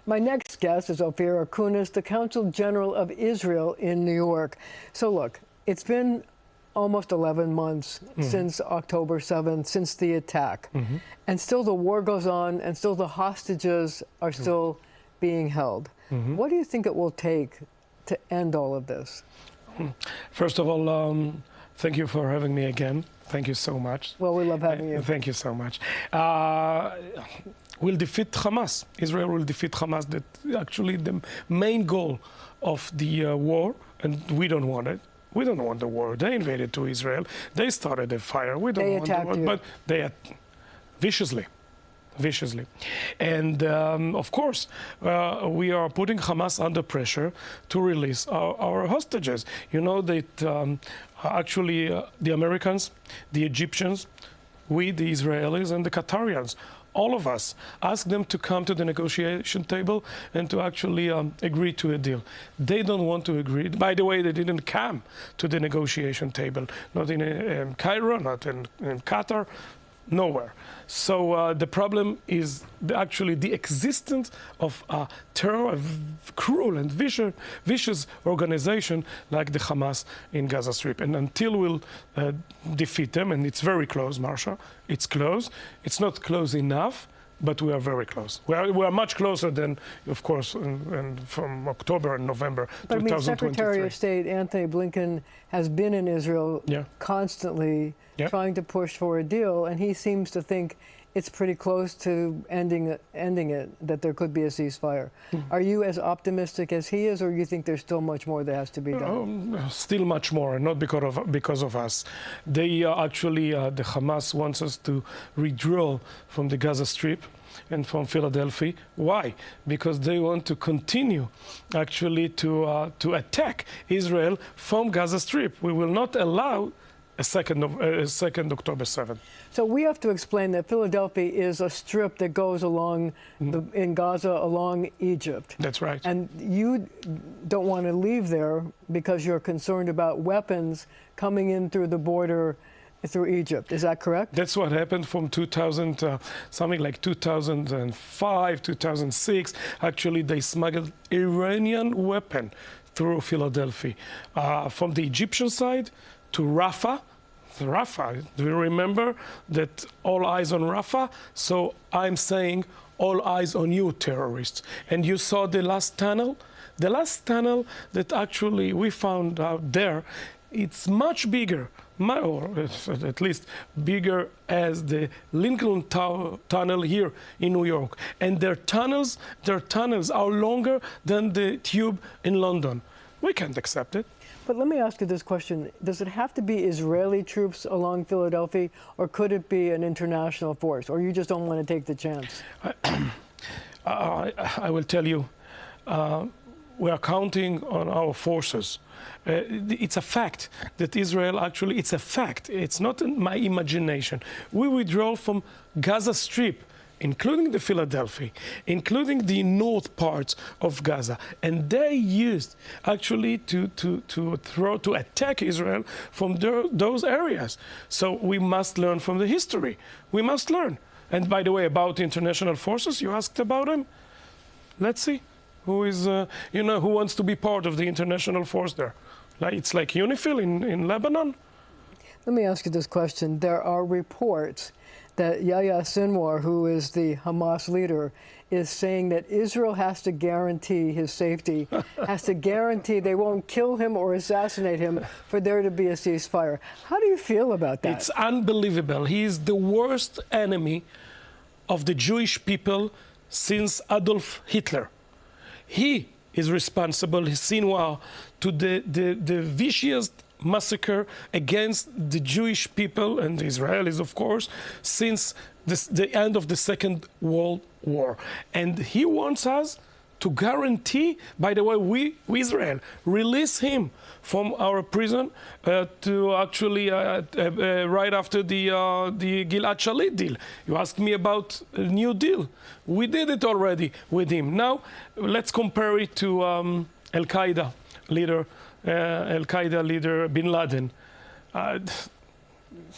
My next guest is Ofir Akunis, the Consul General of Israel in New York. So look, it's been almost 11 months since October 7th, since the attack. And still the war goes on, and still the hostages are still being held. What do you think it will take to end all of this? First of all, thank you for having me again. Thank you so much. Well, we love having you. Thank you so much. We'll defeat Hamas. Israel will defeat Hamas. That's actually the main goal of the war, and we don't want it. We don't want the war. They invaded to Israel. They started a fire. We don't want the war, but they viciously. And of course, we are putting Hamas under pressure to release our hostages. You know that actually the Americans, the Egyptians, we, the Israelis, and the Qatarians, all of us asked them to come to the negotiation table and to actually agree to a deal. They don't want to agree. By the way, they didn't come to the negotiation table, not in Cairo, not in Qatar, nowhere. So the problem is actually the existence of a terror, a cruel and vicious organization like the Hamas in Gaza Strip. And until we'll defeat them, and it's very close, Marcia, it's close. It's not close enough, but we are very close. We are much closer than, of course, from October and November 2023. But I mean, Secretary of State Anthony Blinken has been in Israel constantly trying to push for a deal, and he seems to think it's pretty close to ending it, that there could be a ceasefire. Are you as optimistic as he is, or you think there's still much more that has to be done? Still much more, not because of us. They actually, the Hamas wants us to withdraw from the Gaza Strip and from Philadelphia. Why? Because they want to continue actually to attack Israel from Gaza Strip. We will not allow a second October 7th. So we have to explain that Philadelphia is a strip that goes along in Gaza along Egypt. That's right. And you don't want to leave there because you're concerned about weapons coming in through the border through Egypt. Is that correct? That's what happened from 2000, something like 2005, 2006. Actually, they smuggled Iranian weapon through Philadelphia from the Egyptian side to Rafah. Do you remember that all eyes on Rafah? So I'm saying all eyes on you, terrorists. And you saw the last tunnel? The last tunnel that actually we found out there, it's much bigger, or at least bigger as the Lincoln Tunnel here in New York. And their tunnels are longer than the tube in London. We can't accept it. But let me ask you this question. Does it have to be Israeli troops along Philadelphia, or could it be an international force, or you just don't want to take the chance? I will tell you, we are counting on our forces. It's a fact that Israel actually, it's a fact. It's not in my imagination. We withdraw from Gaza Strip, including the Philadelphia, including the north parts of Gaza. And they used actually to attack Israel from those areas. So we must learn from the history. We must learn. And by the way, about international forces, you asked about them. Let's see who is, who wants to be part of the international force there. It's like UNIFIL in Lebanon. Let me ask you this question. There are reports that Yahya Sinwar, who is the Hamas leader, is saying that Israel has to guarantee his safety, has to guarantee they won't kill him or assassinate him for there to be a ceasefire. How do you feel about that? It's unbelievable. He is the worst enemy of the Jewish people since Adolf Hitler. He is responsible, Sinwar, to the vicious massacre against the Jewish people and the Israelis, of course, since the end of the Second World War. And he wants us to guarantee, by the way, we Israel, release him from our prison to actually right after the Gilad Shalit deal. You asked me about a new deal. We did it already with him. Now, let's compare it to Al-Qaeda leader Bin Laden.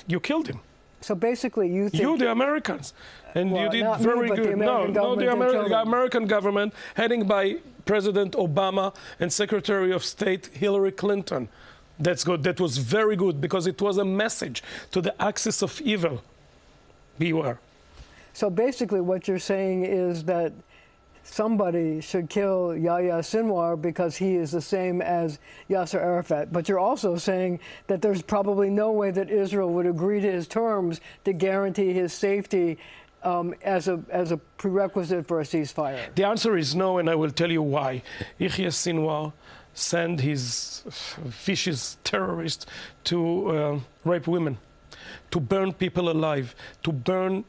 You killed him. So basically, you think... You, the Americans. And Well, you did not me, very but the good. American No, the government did kill them. American government, heading by President Obama and Secretary of State Hillary Clinton. That's good. That was very good because it was a message to the axis of evil. Beware. So basically what you're saying is that somebody should kill Yahya Sinwar because he is the same as Yasser Arafat. But you're also saying that there's probably no way that Israel would agree to his terms to guarantee his safety as a prerequisite for a ceasefire. The answer is no, and I will tell you why. Yahya Sinwar sent his vicious terrorists to rape women, to burn people alive, to burn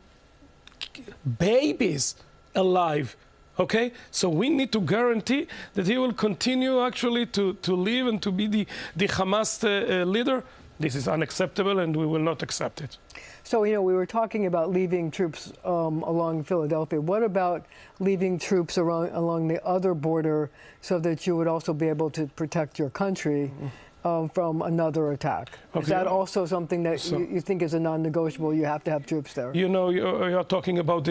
babies alive. Okay, so we need to guarantee that he will continue actually to live and to be the Hamas leader. This is unacceptable, and we will not accept it. So, you know, we were talking about leaving troops along Philadelphia. What about leaving troops along the other border so that you would also be able to protect your country from another attack? Okay. Is that also something that you think is a non-negotiable? You have to have troops there. You know, you're talking about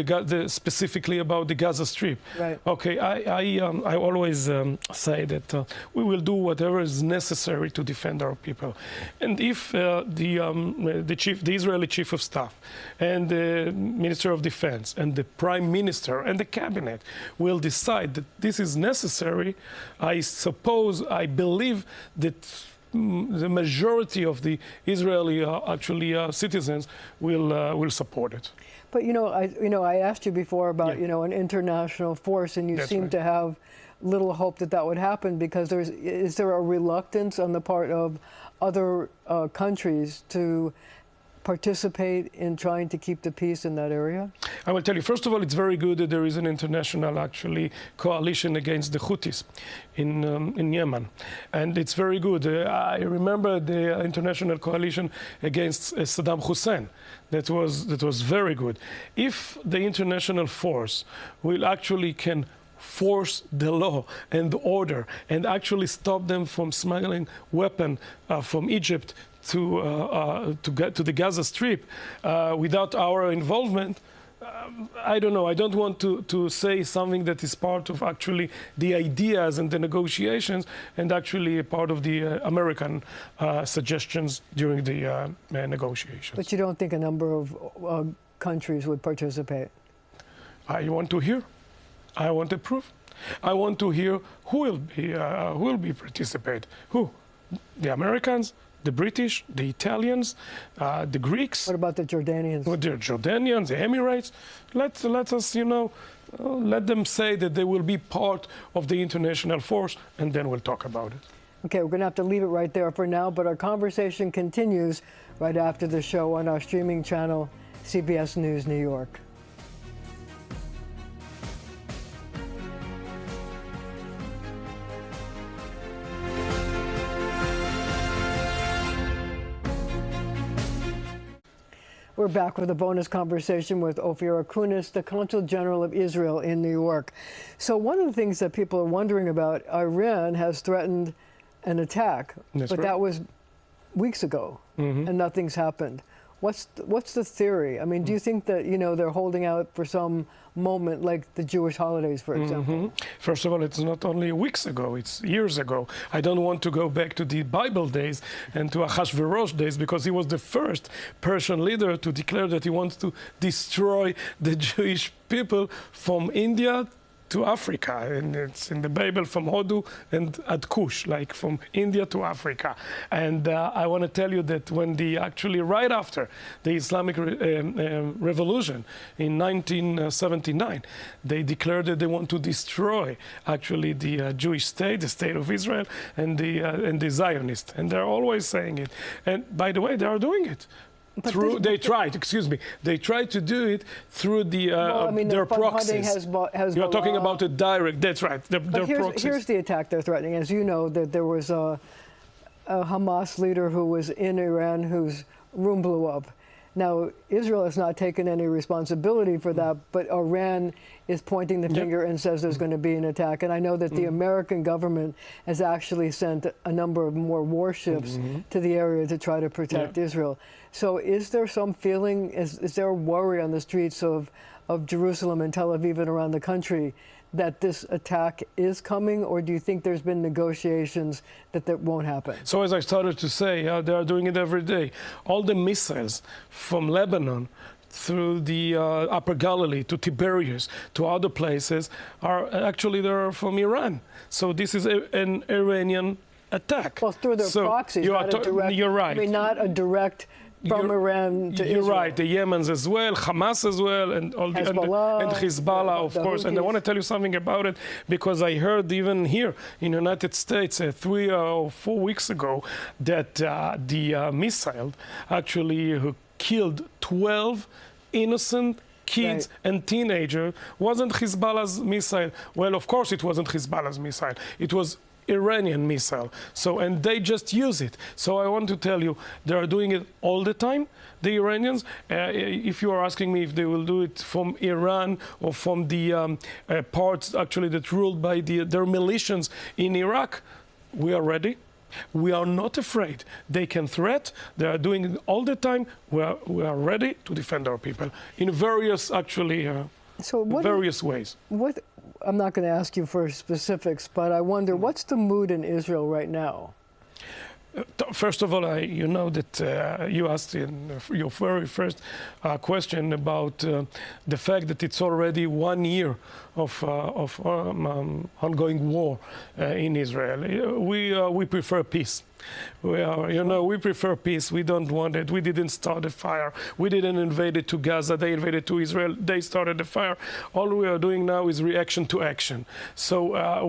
specifically about the Gaza Strip. Right. Okay, I always say that we will do whatever is necessary to defend our people, and if the Israeli chief of staff and the Minister of Defense and the Prime Minister and the cabinet will decide that this is necessary, I believe that the majority of the Israeli citizens will support it. But I asked you before about an international force, and you seem to have little hope that that would happen because is there a reluctance on the part of other countries to participate in trying to keep the peace in that area? I will tell you, first of all, it's very good that there is an international coalition against the Houthis in Yemen, and it's very good. I remember the international coalition against Saddam Hussein. That was very good. If the international force will actually can force the law and the order and actually stop them from smuggling weapons from Egypt to get to the Gaza Strip without our involvement, I don't know. I don't want to say something that is part of actually the ideas and the negotiations and actually a part of the American suggestions during the negotiations. But you don't think a number of countries would participate? I want to hear. I want a proof. I want to hear who will be participate. Who? The Americans, the British, the Italians, the Greeks. What about the Jordanians? Well, the Jordanians, the Emirates. Let us, let them say that they will be part of the international force, and then we'll talk about it. Okay, we're going to have to leave it right there for now, but our conversation continues right after the show on our streaming channel, CBS News New York. We're back with a bonus conversation with Ofir Akunis, the Consul General of Israel in New York. So one of the things that people are wondering about, Iran has threatened an attack, but that was weeks ago, and nothing's happened. What's the theory? I mean, do you think that, they're holding out for some moment like the Jewish holidays, for example? First of all, it's not only weeks ago, it's years ago. I don't want to go back to the Bible days and to Ahasuerus days because he was the first Persian leader to declare that he wants to destroy the Jewish people from India to Africa, and it's in the Bible from Hodu and Ad Kush, like from India to Africa. And I want to tell you that when right after the Islamic Revolution in 1979, they declared that they want to destroy actually the Jewish state, the state of Israel, and the Zionists. And they're always saying it. And by the way, they are doing it. They tried to do it through their proxies. You're talking about a direct, that's right, their proxies. Here's the attack they're threatening. As you know, that there was a Hamas leader who was in Iran whose room blew up. Now, Israel has not taken any responsibility for that, but Iran is pointing the finger and says there's going to be an attack. And I know that the American government has actually sent a number of more warships to the area to try to protect Israel. So is there some feeling, is there a worry on the streets of of Jerusalem and Tel Aviv and around the country that this attack is coming, or do you think there's been negotiations that won't happen? So as I started to say, they are doing it every day. All the missiles from Lebanon through the Upper Galilee to Tiberias to other places are actually they're from Iran. So this is an Iranian attack. Well, through their proxies, not a direct, you're right. I mean, not a direct from Iran to You're Israel. right. The Yemen's as well, Hamas as well, and all the Hezbollah, and Hezbollah, of course. And I want to tell you something about it because I heard even here in the United States 3 or 4 weeks ago that the missile actually killed 12 innocent kids and teenagers wasn't Hezbollah's missile. Well, of course it wasn't Hezbollah's missile. It was Iranian missile. So, and they just use it. So I want to tell you, they are doing it all the time, the Iranians. If you are asking me if they will do it from Iran or from the parts actually that ruled by their militias in Iraq, we are ready. We are not afraid. They can threat. They are doing it all the time. We are ready to defend our people in various actually various ways. I'm not going to ask you for specifics, but I wonder, what's the mood in Israel right now? First of all, you know that you asked in your very first question about the fact that it's already 1 year of ongoing war in Israel. We prefer peace. We prefer peace. We don't want it. We didn't start the fire. We didn't invade it to Gaza. They invaded to Israel. They started the fire. All we are doing now is reaction to action. So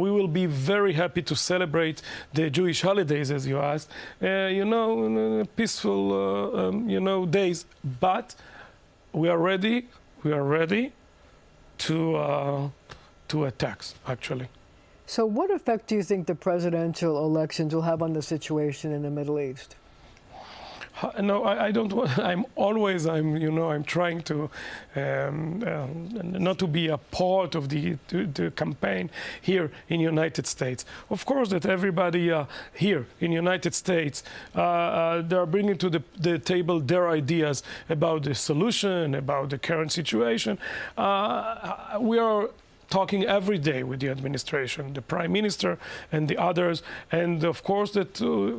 we will be very happy to celebrate the Jewish holidays, as you asked, peaceful, days. But we are ready. We are ready to attacks, actually. So what effect do you think the presidential elections will have on the situation in the Middle East? No, I don't want. I'm trying to not to be a part of the campaign here in the United States. Of course, that everybody here in the United States, they are bringing to the table their ideas about the solution, about the current situation. We are talking every day with the administration, the prime minister and the others, and of course that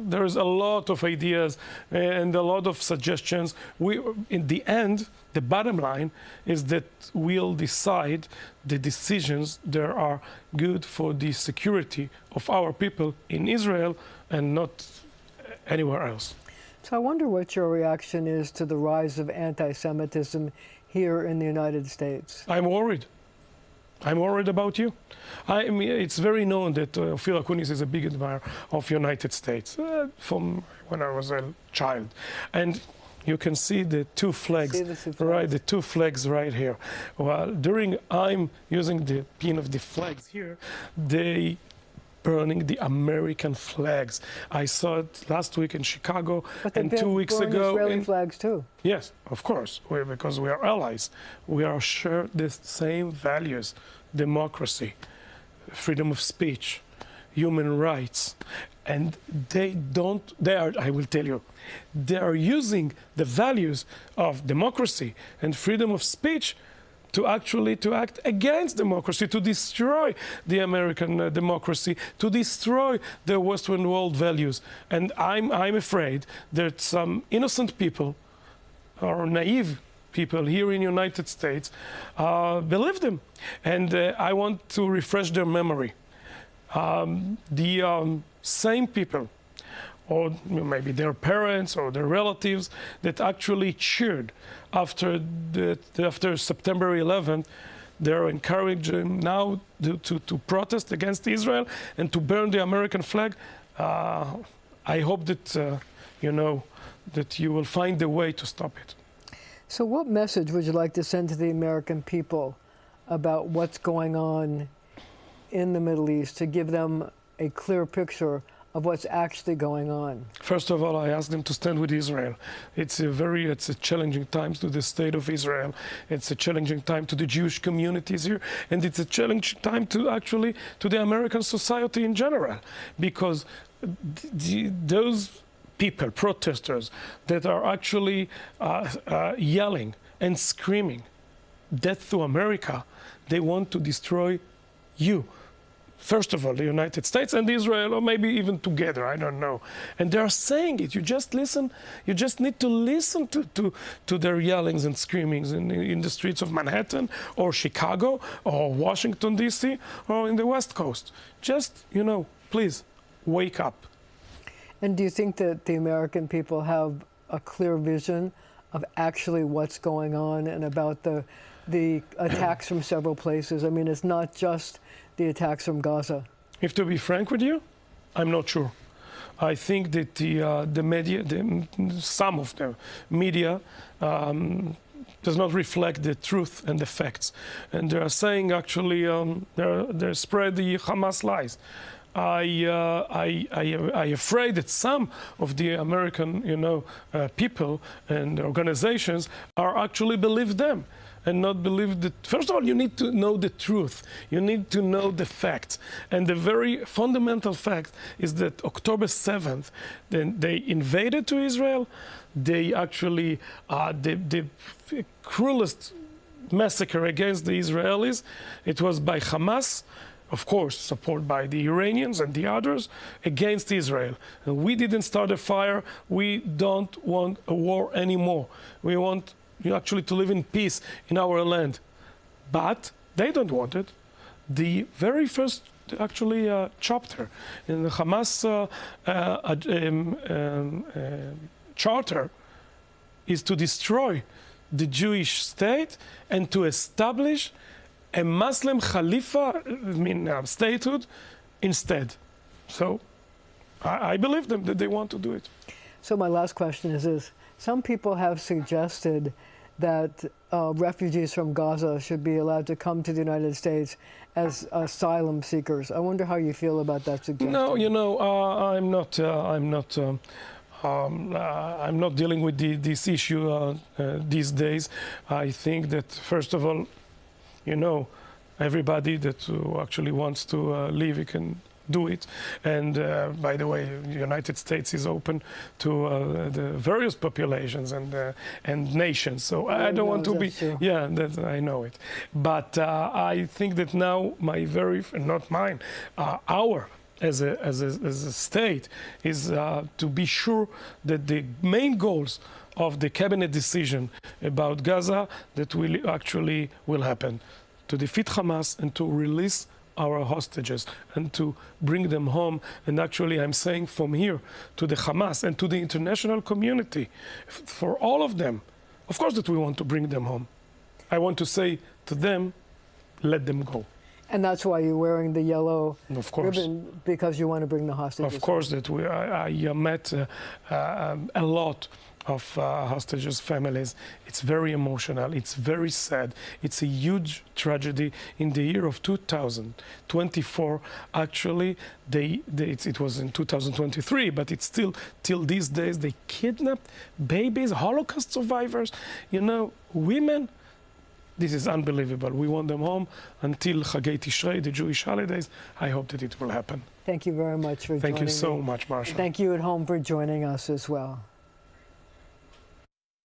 there's a lot of ideas and a lot of suggestions. In the end, the bottom line is that we'll decide the decisions that are good for the security of our people in Israel and not anywhere else. So I wonder what your reaction is to the rise of anti-Semitism here in the United States. I'm worried. I'm worried about you. I mean, it's very known that Ofir Akunis is a big admirer of the United States from when I was a child. And you can see the two flags, right? The two flags right here. Well, I'm using the pin of the flags here, they burning the American flags. I saw it last week in Chicago and 2 weeks ago. Israeli flags too. Yes, of course, because we are allies. We are share the same values: democracy, freedom of speech, human rights. And I will tell you, they are using the values of democracy and freedom of speech to act against democracy, to destroy the American democracy, to destroy the Western world values. And I'm afraid that some innocent people or naive people here in the United States believe them. And I want to refresh their memory. The same people, or maybe their parents or their relatives, that actually cheered after September 11th, they're encouraging now to protest against Israel and to burn the American flag. I hope that that you will find a way to stop it. So what message would you like to send to the American people about what's going on in the Middle East to give them a clear picture of what's actually going on? First of all, I ask them to stand with Israel. It's a challenging time to the state of Israel. It's a challenging time to the Jewish communities here, and it's a challenging time to the American society in general, because those people, protesters, that are actually yelling and screaming death to America, they want to destroy you. First of all, the United States and Israel, or maybe even together, I don't know. And they are saying it. You just listen. You just need to listen to their yellings and screamings in the streets of Manhattan or Chicago or Washington, D.C. or in the West Coast. Just, please wake up. And do you think that the American people have a clear vision of actually what's going on and about the attacks from several places? I mean, it's not just the attacks from Gaza. If to be frank with you, I'm not sure. I think that the media, some of the media, does not reflect the truth and the facts, and they are saying actually they spread the Hamas lies. I afraid that some of the American, people and organizations are actually believe them. And not believe that. First of all, you need to know the truth. You need to know the facts. And the very fundamental fact is that October 7th, then they invaded to Israel. They actually, the cruelest massacre against the Israelis, it was by Hamas, of course, supported by the Iranians and the others, against Israel. And we didn't start a fire. We don't want a war anymore. We want actually to live in peace in our land. But they don't want it. The very first actually chapter in the Hamas charter is to destroy the Jewish state and to establish a Muslim Khalifa, statehood instead. So I believe them that they want to do it. So my last question is this. Some people have suggested that refugees from Gaza should be allowed to come to the United States as asylum seekers. I wonder how you feel about that suggestion. No, I'm not dealing with this issue these days. I think that first of all, everybody that actually wants to leave, you can do it. And by the way, the United States is open to the various populations and nations. So I don't want to be, that I know it. But I think that now not mine, our as a state is to be sure that the main goals of the cabinet decision about Gaza that will happen, to defeat Hamas and to release our hostages and to bring them home. And actually, I'm saying from here to the Hamas and to the international community, for all of them, of course that we want to bring them home. I want to say to them, let them go. And that's why you're wearing the yellow ribbon, because you want to bring the hostages. Of course, that I met a lot of hostages' families. It's very emotional. It's very sad. It's a huge tragedy. In the year of 2024, actually, it was in 2023, but it's still till these days. They kidnapped babies, Holocaust survivors, women. This is unbelievable. We want them home until Chagei Tishrei, the Jewish holidays. I hope that it will happen. Thank you very much for joining me. Thank you so much, Marcia. Thank you at home for joining us as well.